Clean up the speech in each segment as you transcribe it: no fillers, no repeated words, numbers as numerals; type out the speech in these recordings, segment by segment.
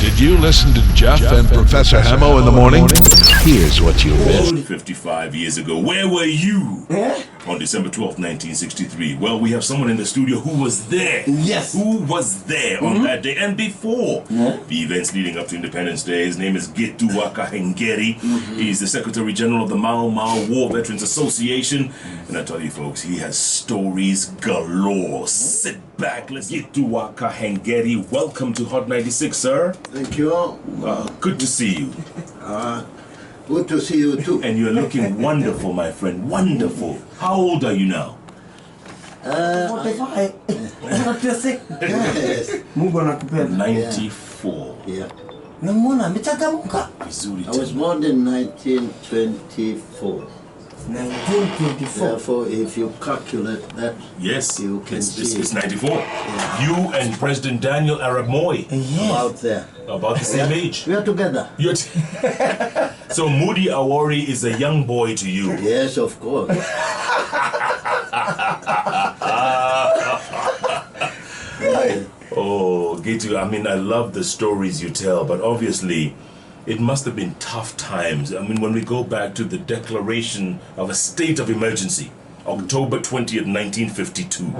Did you listen to Jeff and Professor Hamo in the morning? Here's what you missed. 55 years ago, where were you? On December 12th, 1963. Well, we have someone in the studio who was there. Yes. Who was there on that day and before the events leading up to Independence Day. His name is Gitu Kahengeri. He's the Secretary General of the Mau Mau War Veterans Association. And I tell you folks, he has stories galore. Sit back, let's get to Kahengeri. Welcome to Hot 96, sir. Thank you. Good to see you. Good to see you too. And you're looking wonderful, my friend. Wonderful. How old are you now? 45. Yes. Mungu anakupenda. 94. Yeah. Namwona amechangamka. Vizuri I was tena. born in 1924. 1924. Therefore, if you calculate that, Yes, you can see it's 94. You and President Daniel Arap Moi, Yes. out there. about the same age. We are together. So Moody Awori is a young boy to you. Yes, of course. Oh, Gitu, I mean, I love the stories you tell, but obviously it must have been tough times. I mean, when we go back to the declaration of a state of emergency, October 20th, 1952,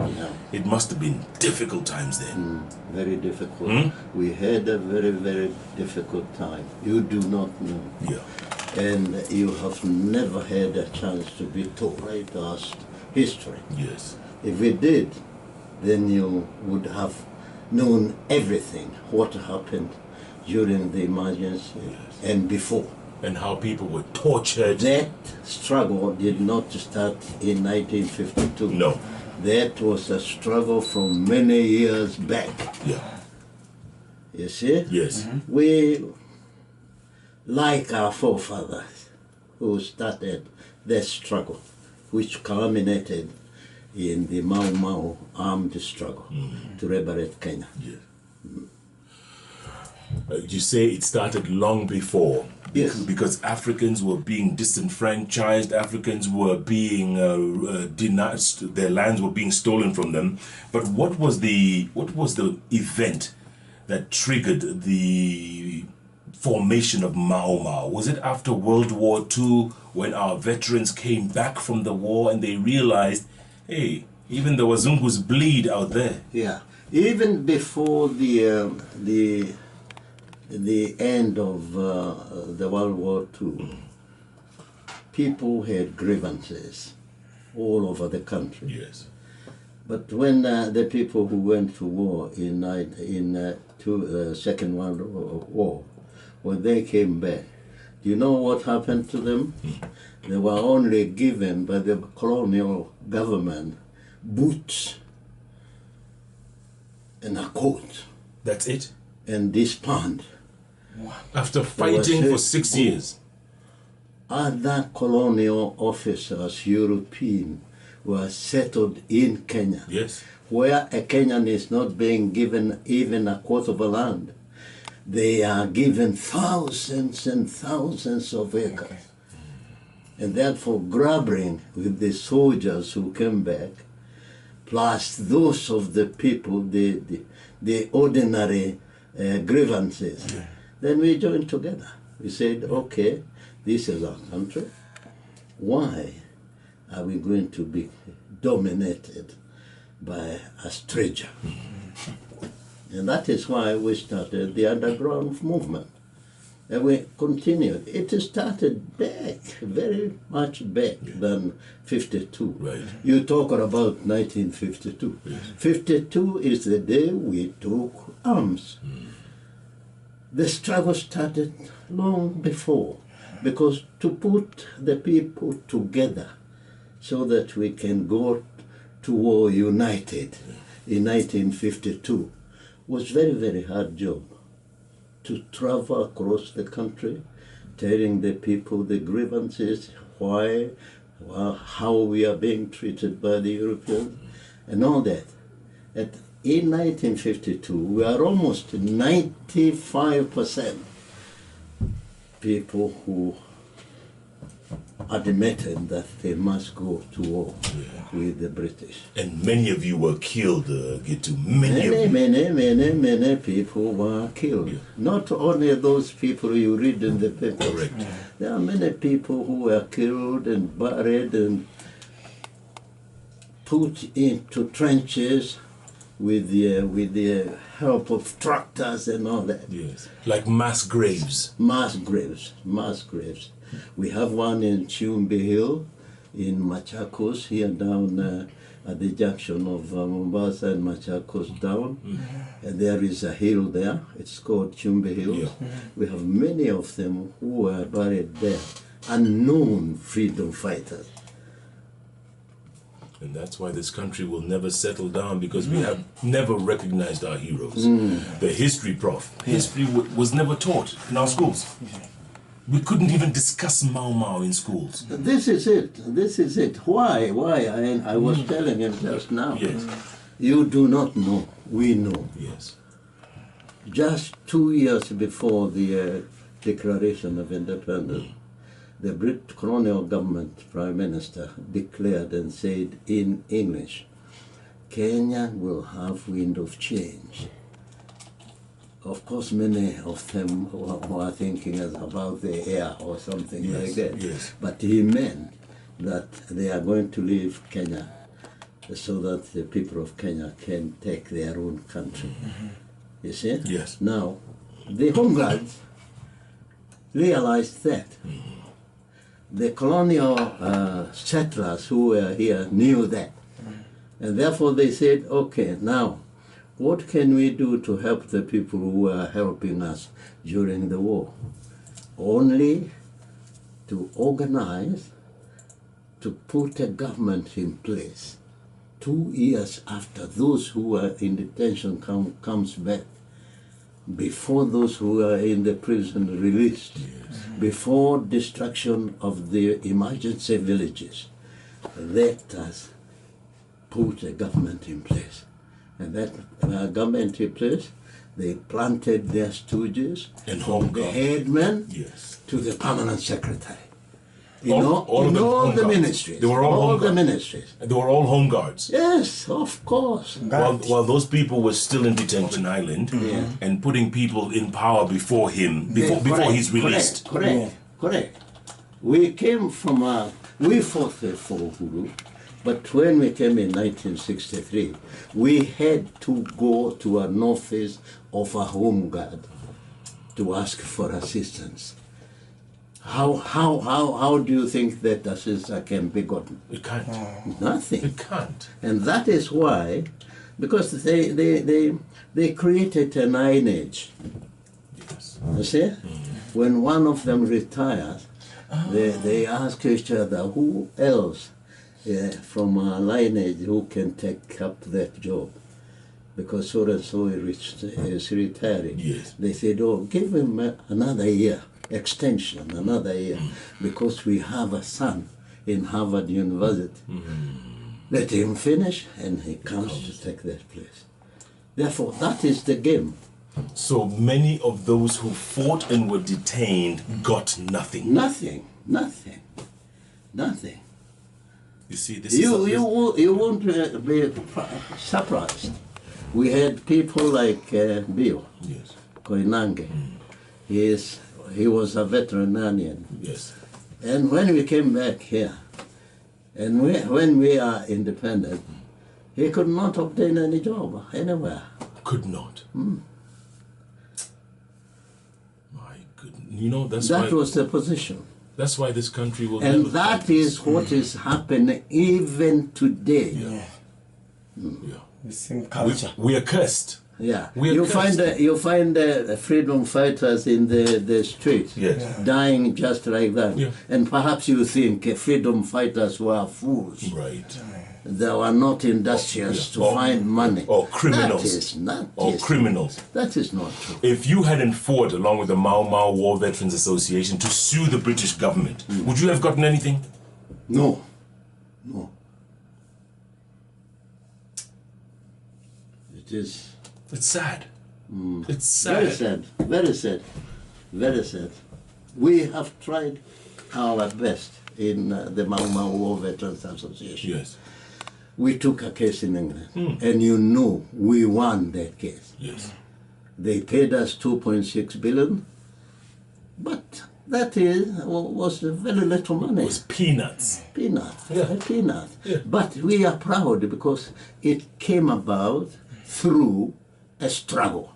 it must have been difficult times then. Very difficult. We had a very, very difficult time. You do not know. Yeah. And you have never had a chance to be taught us history. Yes. If we did, then you would have known everything, what happened during the emergency and before. And how people were tortured. That struggle did not start in 1952. No. That was a struggle from many years back. Yeah. You see? Yes. We, like our forefathers, who started that struggle, which culminated in the Mau Mau armed struggle to liberate Kenya. Yes. You say it started long before. Yes. Because Africans were being disenfranchised, Africans were being denied, their lands were being stolen from them. But what was the event that triggered the formation of Mau Mau? Was it after World War II when our veterans came back from the war and they realized, hey, even the Wazungus bleed out there? Yeah, even before the end of the World War II, people had grievances all over the country. Yes. But when the people who went to war in Second World War, when they came back, do you know what happened to them? They were only given by the colonial government boots and a coat That's it? and disband. After fighting for 6 years? Other colonial officers, European, were settled in Kenya, Yes. where a Kenyan is not being given even a quarter of a land. They are given thousands and thousands of acres. Okay. And therefore, grappling with the soldiers who came back, plus those of the people, the ordinary grievances, then we joined together. We said, okay, this is our country. Why are we going to be dominated by a stranger? And that is why we started the underground movement. And we continued. It started back, very much back than 52. Right. You talk about 1952. Yes. 52 is the day we took arms. The struggle started long before, because to put the people together so that we can go to war united in 1952 was very, very hard job. To travel across the country, telling the people the grievances, why, how we are being treated by the Europeans, and all that. And in 1952, we are almost 95% people who admitted that they must go to war with the British. And many of you were killed, Gitu. Many Many people were killed. Yeah. Not only those people you read in the papers. Correct. There are many people who were killed and buried and put into trenches with the help of tractors and all that. Yes. Like mass graves. Mass graves. We have one in Chumbi Hill, in Machakos, here down at the junction of Mombasa and Machakos down. And there is a hill there, it's called Chumbi Hill. Yeah. We have many of them who were buried there, unknown freedom fighters. And that's why this country will never settle down, because we have never recognized our heroes. The history, history was never taught in our schools. We couldn't even discuss Mau Mau in schools. This is it. Why? I was telling him just now. Yes. You do not know. We know. Yes. Just 2 years before the Declaration of Independence, the Colonial government Prime Minister declared and said in English, Kenya will have wind of change. Of course, many of them were thinking about the air or something like that. Yes. But he meant that they are going to leave Kenya so that the people of Kenya can take their own country. You see? Yes. Now, the Home Guards realized that. The colonial settlers who were here knew that. And therefore they said, okay, now, what can we do to help the people who are helping us during the war? Only to organize, to put a government in place. 2 years after those who were in detention comes back, before those who are in the prison released, before destruction of the emergency villages, let us put a government in place. And that government in place, they planted their stooges And from home the guard. headman Yes. to the permanent secretary. In All all, of in them all home the guards. ministries. They were all home the guards. ministries. And they were all home guards. Yes, of course. While those people were still in Detention Island and putting people in power before him, before he's released. Correct. We came from we fought for Uhuru, but when we came in 1963, we had to go to an office of a home guard to ask for assistance. How do you think that assistance can be gotten? It can't. Nothing. It can't. And that is why, because they created an lineage. Yes. You see? When one of them retires, they ask each other, who else from our lineage who can take up that job? Because so and so is retiring. Yes. They said, oh, give him another year, extension, another year, because we have a son in Harvard University. Let him finish and he comes to take that place. Therefore, that is the game. So many of those who fought and were detained got nothing. Nothing. You see, this You won't be surprised. We had people like Bill Yes. Koinange. He was a veterinarian. Yes. And when we came back here, and when we are independent, he could not obtain any job anywhere. Could not. My goodness. You know, That why, was the position. that's why this country will And never that fight this. is what is happening even today. Yeah. The same culture. We are cursed. Yeah, We are you cursed. find freedom fighters in the streets Yes. dying just like that, Yeah. and perhaps you think freedom fighters were fools. Right. They were not industrious to Or- find money. or criminals. Or criminals. That is not true. If you hadn't fought along with the Mau Mau War Veterans Association to sue the British government, would you have gotten anything? No. It is It's sad. It's sad. very sad. Very sad. Very sad. We have tried our best in the Mau Mau War Veterans Association. Yes. We took a case in England, and you know we won that case. Yes. They paid us 2.6 billion, but that was very little money. It was peanuts. Peanuts, Yeah. peanuts. Yeah. But we are proud because it came about through a struggle.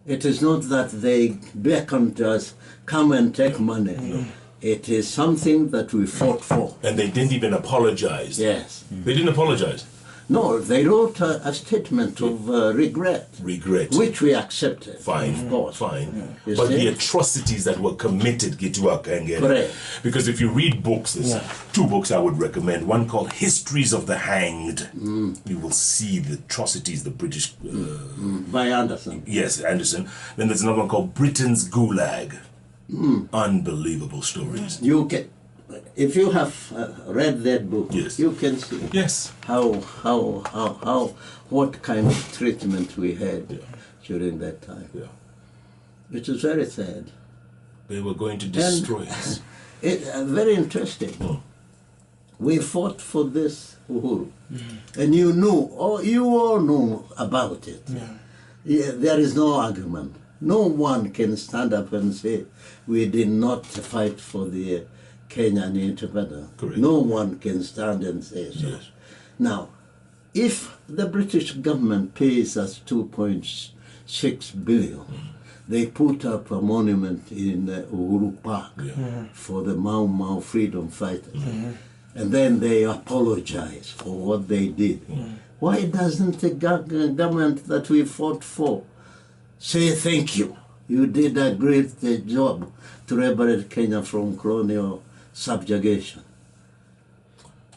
It is not that they beckoned to us, come and take money. No. It is something that we fought for. And they didn't even apologize. Yes. They didn't apologize. No, they wrote a statement of regret. Regret. Which we accepted. Fine. Of course. Fine. You But see? the atrocities that were committed, Gitu, Kahengeri. Correct. Because if you read books, there's two books I would recommend. One called Histories of the Hanged. You will see the atrocities the British... By Anderson. Yes, Anderson. Then there's another one called Britain's Gulag. Unbelievable stories. You can, if you have read that book, Yes. you can see Yes. what kind of treatment we had during that time. Yeah. It is very sad. They were going to destroy us. Very interesting. We fought for this Uhuru, and you all know about it. Yeah, there is no argument. No one can stand up and say we did not fight for the Kenyan independence. Correct. No one can stand and say so. Yes. Now, if the British government pays us 2.6 billion, they put up a monument in Uhuru Park for the Mau Mau freedom fighters. And then they apologize for what they did. Why doesn't the government that we fought for say thank you? You did a great job to liberate Kenya from colonial subjugation.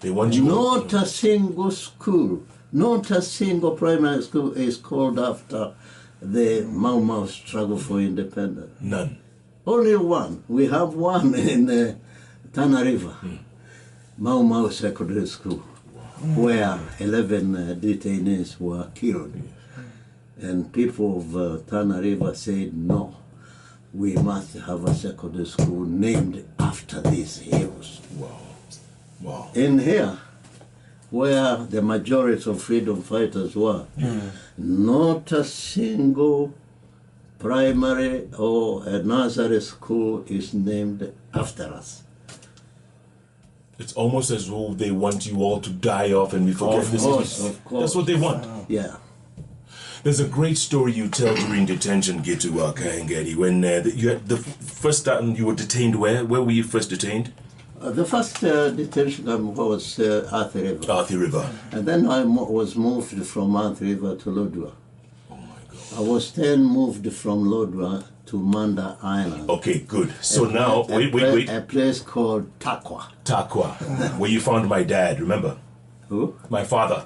They want you... Not a single school, not a single primary school is called after the Mau Mau struggle for independence. None. Only one. We have one in Tana River, Mau Mau Secondary School, where 11 detainees were killed. And people of Tana River said, no, we must have a secondary school named after these heroes. Wow. Wow. In here, where the majority of freedom fighters were, not a single primary or a nursery school is named after us. It's almost as though they want you all to die off and we forget Of this. course, of course. That's what they want. Yeah. There's a great story you tell during detention, Gitu, Kahengeri, when you had the first time you were detained. Where were you first detained? The first detention camp was Athi River. Athi River. And then I was moved from Athi River to Lodwar. Oh my God. I was then moved from Lodwar to Manda Island. Okay, good. So now, wait. A place called Takwa. Takwa, where you found my dad, remember? Who? My father,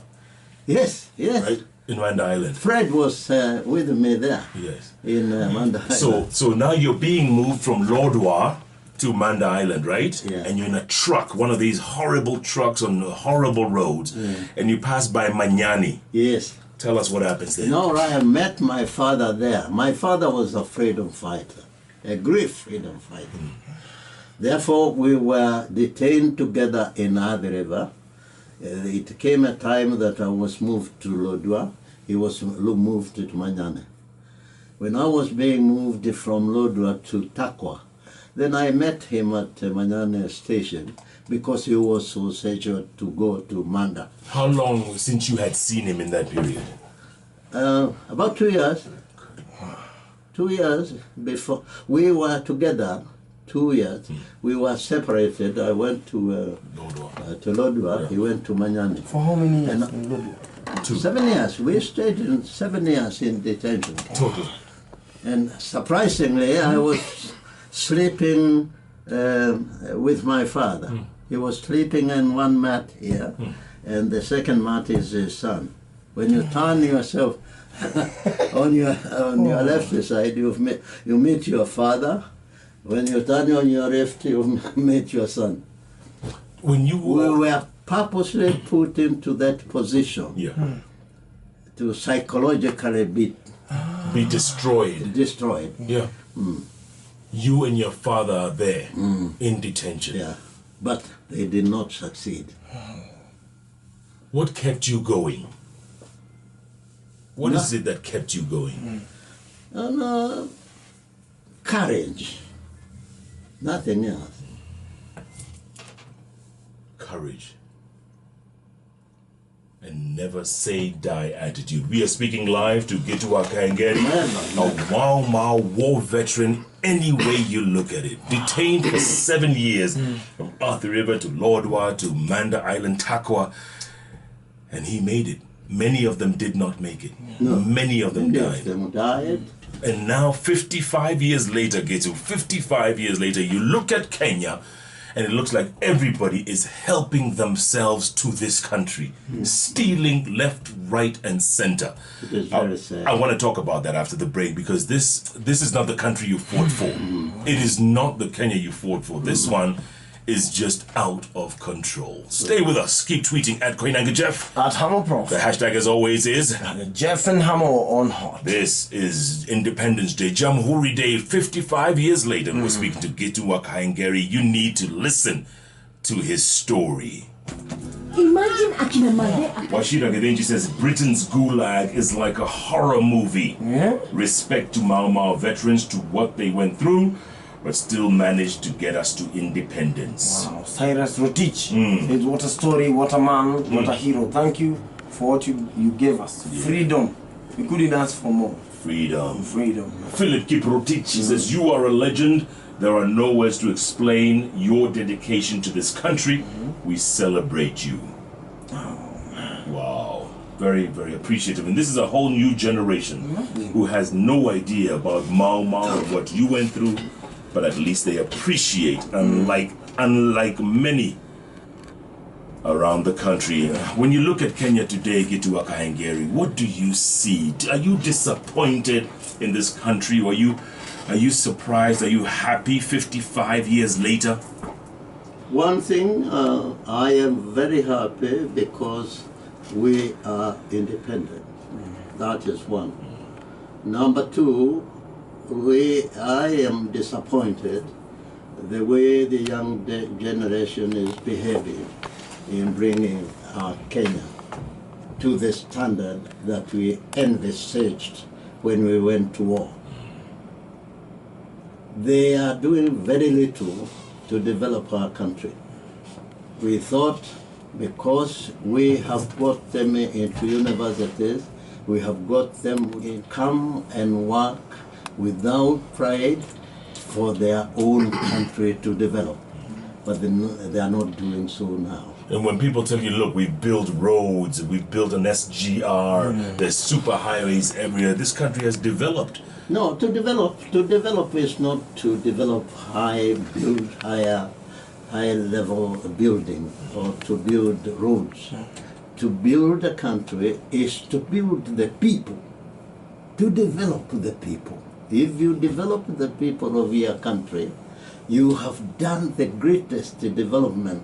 Yes, yes. right? In Manda Island. Fred was with me there Yes. in Manda Island. So now you're being moved from Lodwar to Manda Island, right? Yeah. And you're in a truck, one of these horrible trucks on horrible roads, and you pass by Manyani. Yes. Tell us what happens there. No, I met my father there. My father was a freedom fighter, a great freedom fighter. Therefore, we were detained together in Athi River. It came a time that I was moved to Lodwar. He was moved to Manyani. When I was being moved from Lodwar to Takwa, then I met him at Manyani station because he was so scheduled to go to Manda. How long since you had seen him in that period? About 2 years. 2 years before. We were together 2 years. We were separated. I went to Lodwar. He went to Manyani. For how many years? And, 7 years. We stayed in 7 years in detention. Total. And surprisingly, I was sleeping with my father. He was sleeping in one mat here, and the second mat is his son. When you turn yourself on your left side, you meet your father. When you turn on your left, you meet your son. When you We were purposely put into that position to psychologically be be destroyed. destroyed. Yeah. You and your father are there in detention. Yeah, but they did not succeed. What kept you going? What is it that kept you going? Courage. Nothing else. Courage. And never say die attitude. We are speaking live to Gitu Kahengeri, a Mau Mau war veteran, any way you look at it. Detained for 7 years from Arthur River to Lordwa to Manda Island, Takwa. And he made it. Many of them did not make it. No. Many of them Many died. of them died. And now 55 years later, Gitu, 55 years later, you look at Kenya and it looks like everybody is helping themselves to this country, stealing left, right, and center. It is very sad. I want to talk about that after the break because this is not the country you fought for. It is not the Kenya you fought for. This one is just out of control. Stay with us. Keep tweeting at Koinanga Jeff. At Hamo Prof. The hashtag, as always, is Jeff and Hamo on hot. This is Independence Day, Jamhuri Day, 55 years later. We're speaking to Gitu Kahengeri. You need to listen to his story. Imagine akina Made. Washida Gadenji says Britain's gulag is like a horror movie. Yeah? Respect to Mau Mau veterans, to what they went through, but still managed to get us to independence. Wow, Cyrus Rotich says, what a story, what a man, what a hero. Thank you for what you gave us. Freedom. We couldn't ask for more. Freedom. Freedom. Philip Kiprotich says, you are a legend. There are no words to explain your dedication to this country. We celebrate you. Wow. Very, very appreciative. And this is a whole new generation who has no idea about Mau Mau and what you went through, but at least they appreciate, unlike many around the country. When you look at Kenya today, Gitu Kahengeri, what do you see? Are you disappointed in this country? Or are you surprised? Are you happy 55 years later? One thing, I am very happy because we are independent. That is one. Number two, I am disappointed the way the young generation is behaving in bringing Kenya to the standard that we envisaged when we went to war. They are doing very little to develop our country. We thought because we have got them into universities, we have got them to come and work without pride for their own country to develop. But they are not doing so now. And when people tell you, look, we've built roads, we've built an SGR, there's super highways everywhere, this country has developed. No, to develop is not to develop high level building or to build roads. To build a country is to build the people, to develop the people. If you develop the people of your country, you have done the greatest development,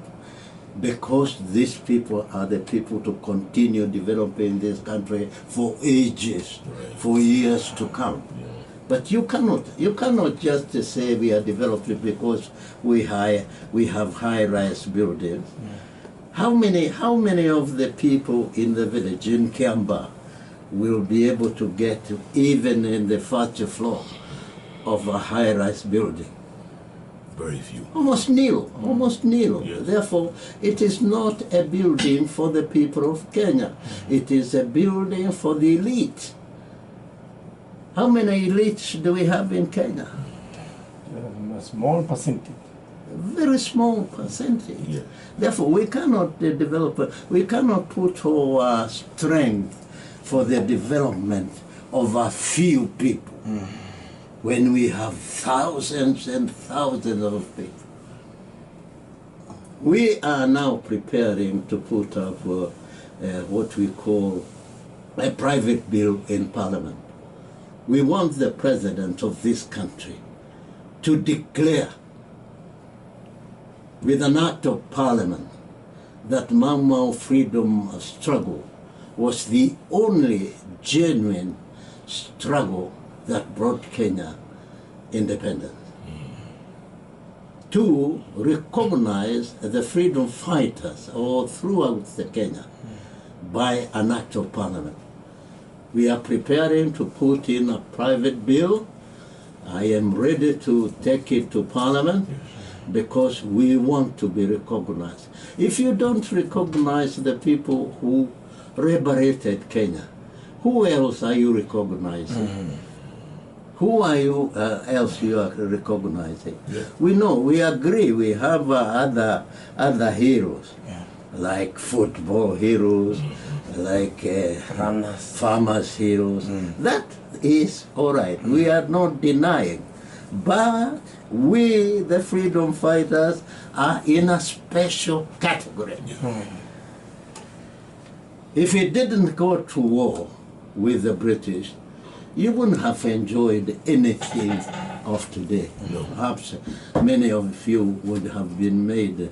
because these people are the people to continue developing this country for ages, for years to come. But you cannot just say we are developing because we have high-rise buildings. How many of the people in the village in Kiamba will be able to get even in the first floor of a high-rise building? Very few. Almost nil, almost nil. Yes. Therefore, it is not a building for the people of Kenya. It is a building for the elite. How many elites do we have in Kenya? A small percentage. A very small percentage. Yeah. Therefore, we cannot we cannot put our strength for the development of a few people when we have thousands and thousands of people. We are now preparing to put up what we call a private bill in Parliament. We want the president of this country to declare with an act of Parliament that Mau Mau freedom struggle was the only genuine struggle that brought Kenya independence. to recognize the freedom fighters all throughout the Kenya by an act of parliament. We are preparing to put in a private bill. I am ready to take it to parliament because we want to be recognized. If you don't recognize the people who liberated Kenya, who else are you recognizing? Who are you else you are recognizing? Yeah. We know, we agree, we have other heroes, like football heroes, like Runners. farmers heroes. That is all right. We are not denying. But we, the freedom fighters, are in a special category. If you didn't go to war with the British, you wouldn't have enjoyed anything of today. No. Perhaps many of you would have been made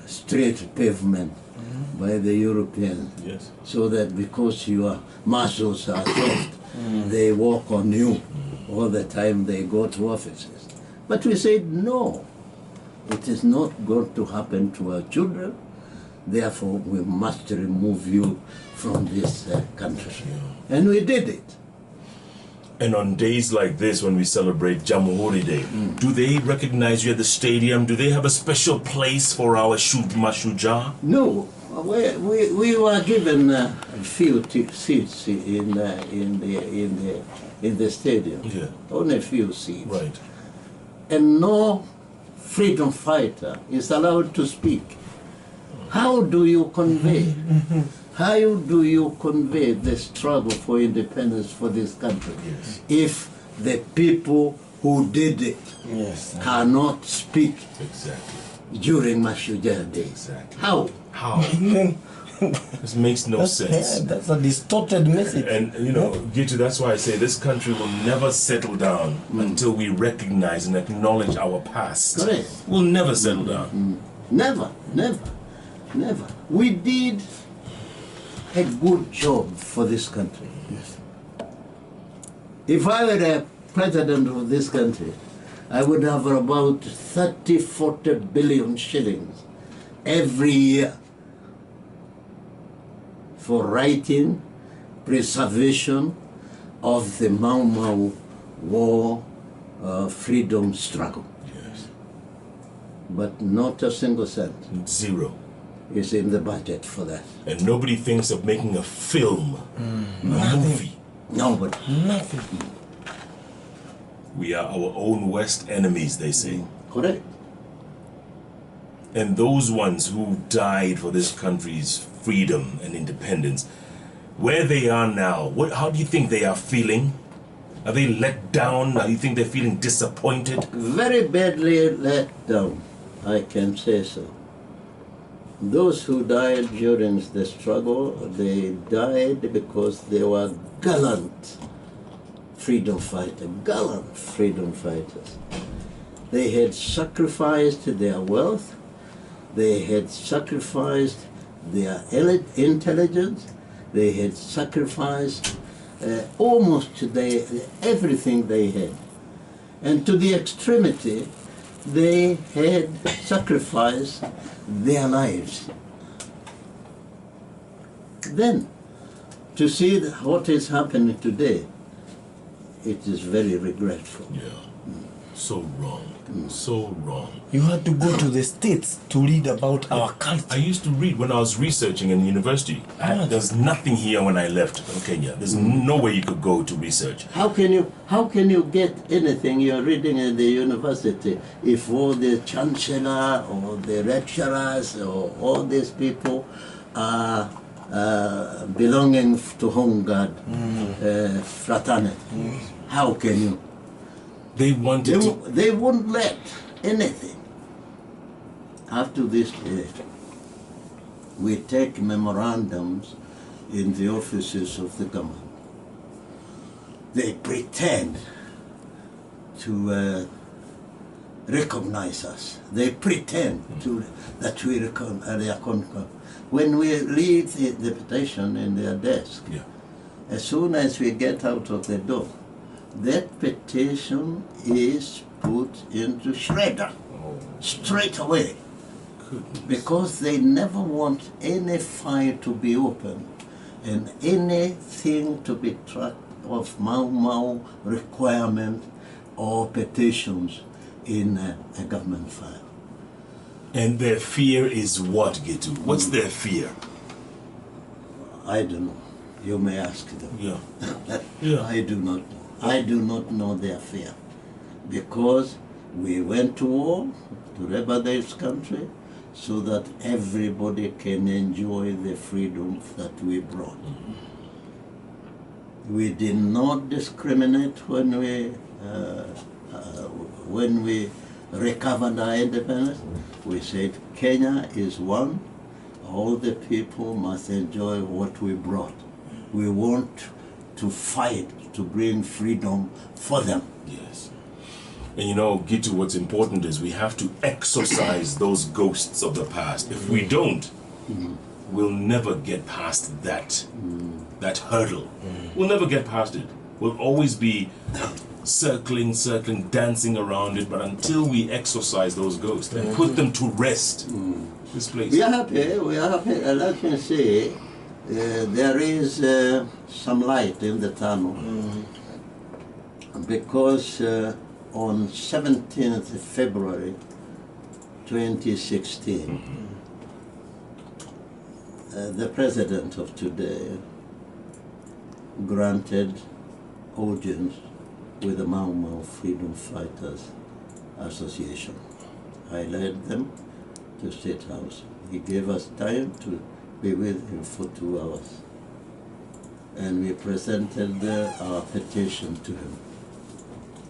straight pavement by the Europeans. Yes. So that because your muscles are soft, they walk on you all the time they go to offices. But we said, no, it is not going to happen to our children. Therefore, we must remove you from this country. And we did it. And on days like this, when we celebrate Jamhuri Day, do they recognize you at the stadium? Do they have a special place for our Mashuja? No, we were given a few seats in the stadium. Yeah. Only a few seats. Right. And no freedom fighter is allowed to speak. How do you convey? How do you convey the struggle for independence for this country if the people who did it cannot speak Exactly. during Mashujaa Day? Exactly. How? How? This makes no sense. That's a distorted message. And you know, Gitu, that's why I say this country will never settle down until we recognize and acknowledge our past. Correct. We'll never settle down. Never, never, never. We did a good job for this country. If I were a president of this country, I would have about 30-40 billion shillings every year for writing, preservation of the Mau Mau war freedom struggle. Yes. But not a single cent Zero. is in the budget for that. And nobody thinks of making a film, a movie. Nobody. Nothing. We are our own worst enemies, they say. Correct. And those ones who died for this country's freedom and independence, where they are now, how do you think they are feeling? Are they let down? Do you think they're feeling disappointed? Very badly let down, I can say so. Those who died during the struggle, they died because they were gallant freedom fighters. They had sacrificed their wealth, they had sacrificed their intelligence, they had sacrificed almost everything they had. And to the extremity, they had sacrificed their lives. Then, to see what is happening today, it is very regretful. Yeah. So wrong. So wrong. You had to go to the States to read about our culture. I used to read when I was researching in university. There's nothing here when I left Kenya. There's no way you could go to research. How can you get anything you're reading in the university if all the chancellor or the lecturers or all these people are belonging to Home Guard fraternity? How can you? They wanted to. They won't let anything. Up to this day, we take memorandums in the offices of the government. They pretend to recognize us. They pretend that we recognize. When we leave the petition in their desk, as soon as we get out of the door, that petition is put into shredder. Oh straight away. Because they never want any file to be open and anything to be tracked of Mau Mau requirement or petitions in a government file. And their fear is what, Gitu? What's their fear? I don't know. You may ask them. Yeah. Yeah. I do not know. I do not know their fear. Because we went to war to rebel this country so that everybody can enjoy the freedom that we brought. We did not discriminate when we recovered our independence. We said Kenya is one. All the people must enjoy what we brought. We want to fight to bring freedom for them. Yes. And you know, Gitu, what's important is we have to exorcise those ghosts of the past. If we don't, we'll never get past that hurdle. We'll never get past it. We'll always be circling, dancing around it, but until we exorcise those ghosts and put them to rest, this place... We are happy. Let me say, there is some light in the tunnel. Because on 17th February 2016, the president of today granted audience with the Mau Mau Freedom Fighters Association. I led them to State House. He gave us time to be with him for 2 hours. And we presented our petition to him.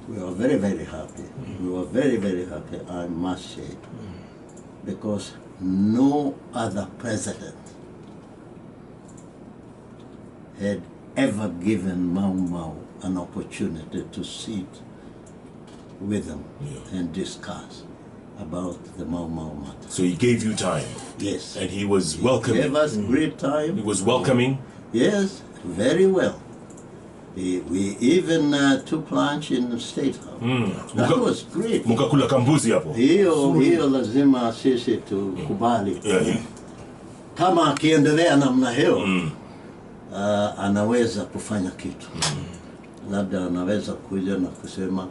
We were very, very happy. We were very, very happy, I must say, because no other president had ever given Mau Mau an opportunity to sit with them and discuss about the Mau Mau matter. So he gave you time? Yes. And he was welcoming? He gave us great time. He was welcoming? Yes, very well. We even took lunch in the State House. That was great. Mukakula kambuzi hapo? Hiyo lazima sisi tukubali. Kama akiendelea namna hiyo, anaweza kufanya kitu. Labda anaweza kuja na kusema,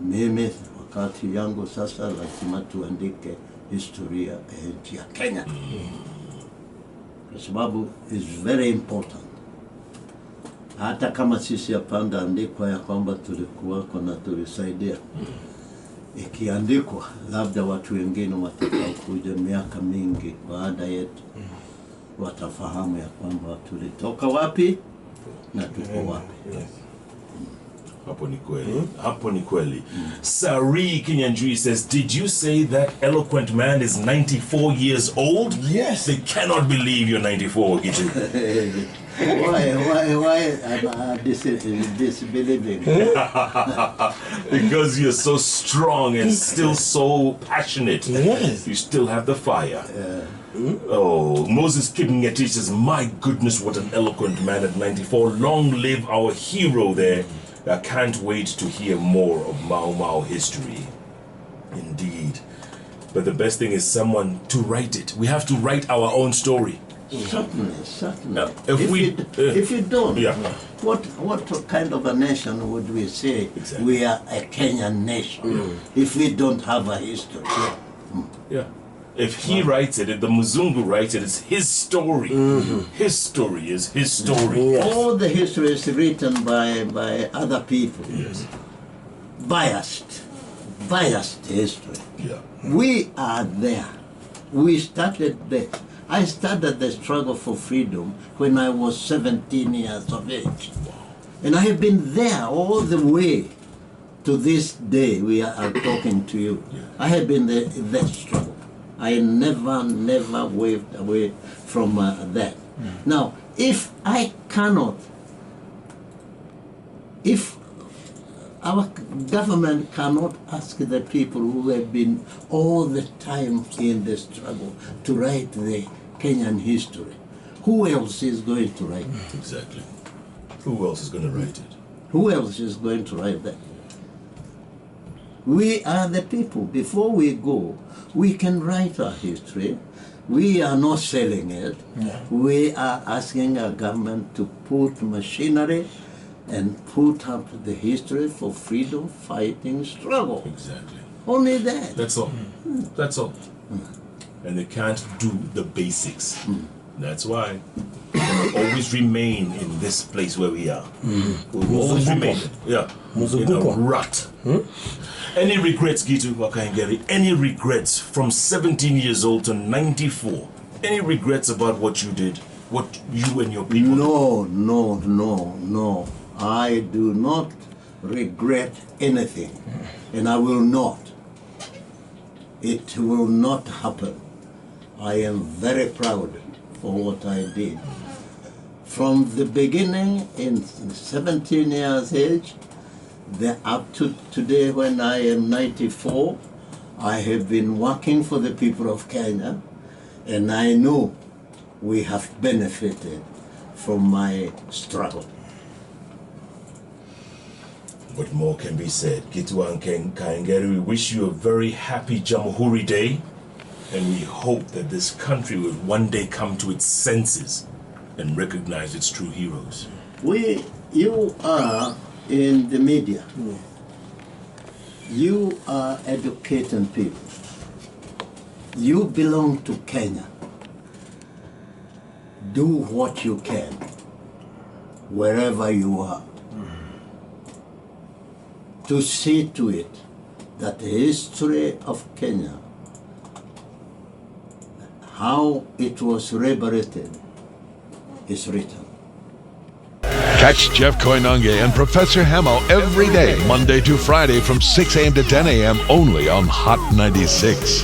mimi wakati yangu sasa lazima tuandike historia ya nchi ya Kenya. Kwa sababu is very important. Hata kama sisi hapanda andikwa ya kwamba tulikuwako na tulisaidia. Ikiandikwa, labda watu wengine watakao kuja miaka mingi baada yetu watafahamu ya kwamba tulitoka wapi na tuko wapi. Hapo ni kweli. Hapo ni kweli. Sari Kinyanjui says, did you say that eloquent man is 94 years old? Yes. They cannot believe you're 94, Gitu. Why disbelieving? Because you're so strong and still so passionate. Yes. You still have the fire. Oh, Moses Kipngeti says, my goodness, what an eloquent man at 94. Long live our hero there. I can't wait to hear more of Mau Mau history. Indeed. But the best thing is someone to write it. We have to write our own story. Certainly. Now, if you don't, Yeah. what kind of a nation would we say Exactly. we are a Kenyan nation if we don't have a history? Yeah. If he writes it, if the Muzungu writes it, it's his story. His story is his story. All the history is written by other people. Yes. Biased history. Yeah. We are there. We started there. I started the struggle for freedom when I was 17 years of age. And I have been there all the way to this day we are talking to you. I have been there in that struggle. I never waved away from that. Now, if our government cannot ask the people who have been all the time in the struggle to write the Kenyan history, who else is going to write it? Exactly. Who else is going to write it? Who else is going to write that? We are the people. Before we go, we can write our history. We are not selling it. Yeah. We are asking our government to put machinery and put up the history for freedom fighting struggle. Exactly. Only that. That's all. That's all. And they can't do the basics. That's why we will always remain in this place where we are. We will always remain, in a rut. Any regrets, Gitu Kahengeri? Any regrets from 17 years old to 94? Any regrets about what you did, what you and your people did? No. I do not regret anything, and I will not. It will not happen. I am very proud for what I did. From the beginning, in 17 years age, up to today when I am 94, I have been working for the people of Kenya, and I know we have benefited from my struggle. What more can be said? Gitu and Kahengeri, we wish you a very happy Jamhuri Day, and we hope that this country will one day come to its senses and recognize its true heroes. You are in the media. You are educating people. You belong to Kenya. Do what you can, wherever you are, to see to it that the history of Kenya, how it was liberated, is written. Catch Jeff Koinange and Professor Hemo every day, Monday to Friday from 6 a.m. to 10 a.m. only on Hot 96.